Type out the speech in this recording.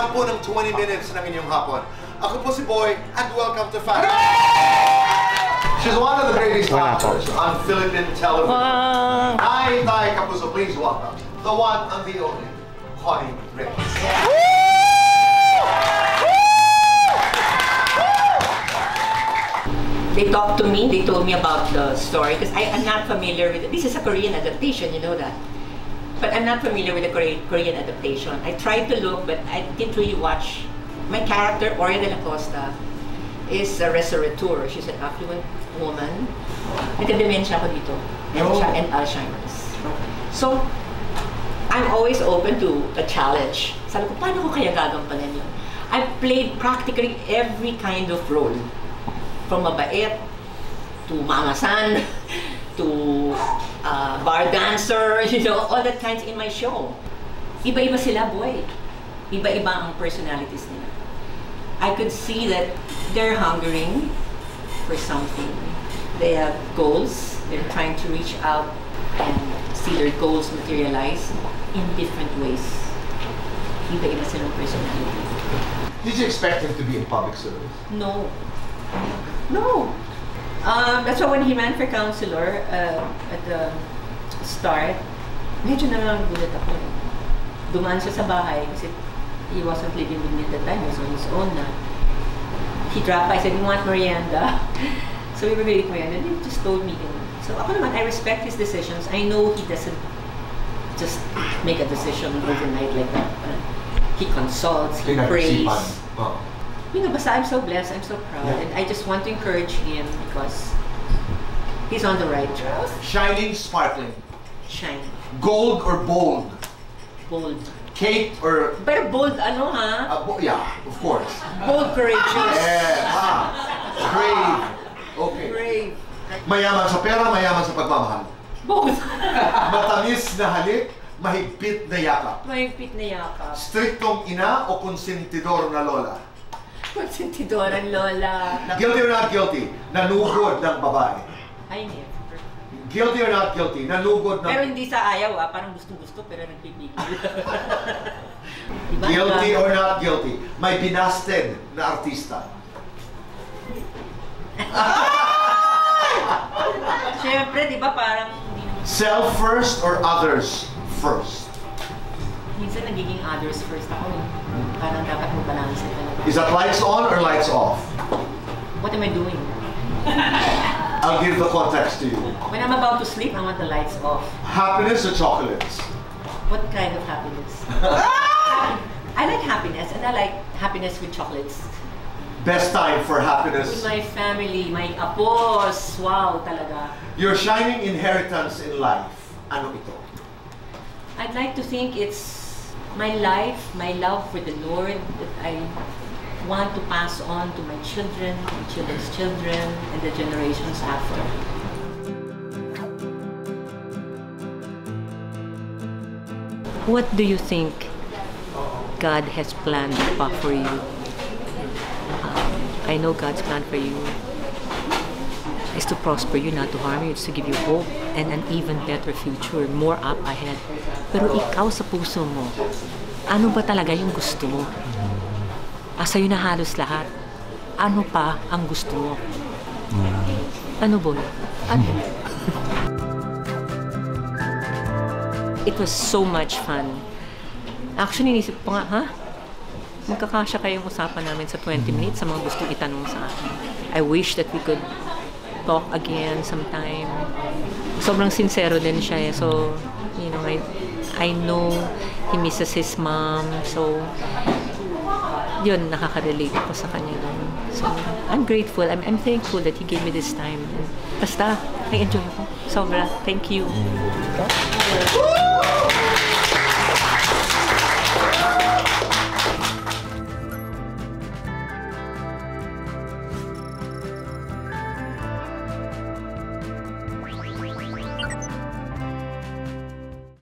Sampu ng 20 minutes ng inyong hapon. Ako po si Boy, and welcome to Family. She's one of the greatest actors on Philippine television. Hi, Tay Kapuso, please welcome the one and the only, Connie Reyes. They talked to me, they told me about the story because I'm not familiar with it. This is a Korean adaptation, you know that. But I'm not familiar with the Korean adaptation. I tried to look, but I didn't really watch. My character, Oria de la Costa, is a restaurateur. She's an affluent woman. Nagka-dementia ako dito. Dementia and Alzheimer's. So, I'm always open to a challenge. Sabi ko, paano ko kaya gagampanan yun? I've played practically every kind of role. From mabait to mamasan to bar dancer, you know, all that kinds in my show. Iba-iba sila, Boy. Iba-iba ang personalities nila. I could see that they're hungering for something. They have goals. They're trying to reach out and see their goals materialize in different ways. Iba-iba silang personality. Did you expect him to be in public service? No. No. That's why when he ran for councilor at the start, medyo nagulat ako. Dumaan siya sa bahay kasi he wasn't living with me at the time. He was on his own na. He dropped by, I said, "You want merienda?" So we were waiting for merienda. He just told me. So ako naman, I respect his decisions. I know he doesn't just make a decision overnight like that. He consults, he prays. You know, basta I'm so blessed, I'm so proud, and I just want to encourage him because he's on the right track. Shining, sparkling. Shining. Gold or bold? Bold. Kate or... Pero bold ano ha? Yeah, of course. Bold, courageous. Yeah, brave. Okay. Brave. Mayaman sa pera, mayaman sa pagmamahal. Both. Matamis na halik, mahigpit na yakap. Mahigpit na yakap. Striktong ina o konsentidor na lola? Konsentidoran lola. Guilty or not guilty? Nanugod ng babae. Ay, never. Guilty or not guilty? Nanugod ng... Pero hindi sa ayaw parang gusto-gusto pero nagpipigil. Diba? Guilty or not guilty? May binasted na artista. Siyempre, di ba parang... Self first or others first? Minsan nagiging others first ako. Parang dapat mo balance talaga. Is that lights on or lights off? What am I doing? I'll give the context to you. When I'm about to sleep, I want the lights off. Happiness or chocolates? What kind of happiness? I like happiness, and I like happiness with chocolates. Best time for happiness? With my family, my apos. Wow, talaga. Your shining inheritance in life. Ano ito? I'd like to think it's my life, my love for the Lord that I want to pass on to my children, my children's children, and the generations after. What do you think God has planned for you? I know God's plan for you is to prosper you, not to harm you. It's to give you hope and an even better future, more up ahead. Pero ikaw sa puso mo, ano ba talaga yung gusto mo? Sa'yo na halos lahat. Ano pa ang gusto mo? Ano ba? Ano? It was so much fun. Actually, inisip ko nga, magkakasya kayong usapan namin sa 20 minutes sa mga gusto itanong sa akin. I wish that we could talk again sometime. Sobrang sincero din siya. So, you know, I know he misses his mom. So, yun, nakaka-relate ko sa kanya. So, I'm grateful. I'm thankful that he gave me this time. Basta, I enjoy ko. Sobra. Thank you.